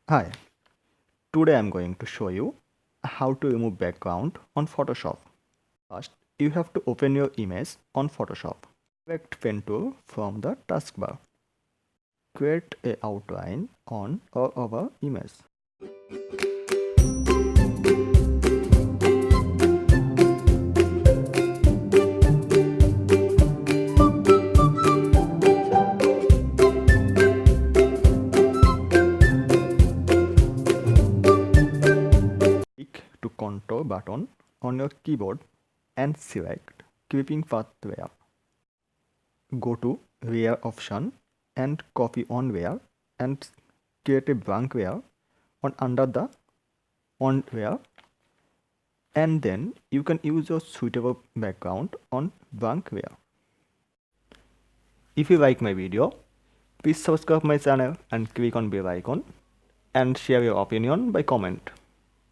Hi, today I'm going to show you how to remove background on Photoshop. First, you have to open your image on Photoshop. Select pen tool from the taskbar. Create a outline on or over image. Click to contour button on your keyboard and select Keeping Path Where. Go to Where option and copy on where and create a blank where on under the on where, and then you can use your suitable background on blank where. If you like my video, please subscribe my channel and click on bell icon and share your opinion by comment.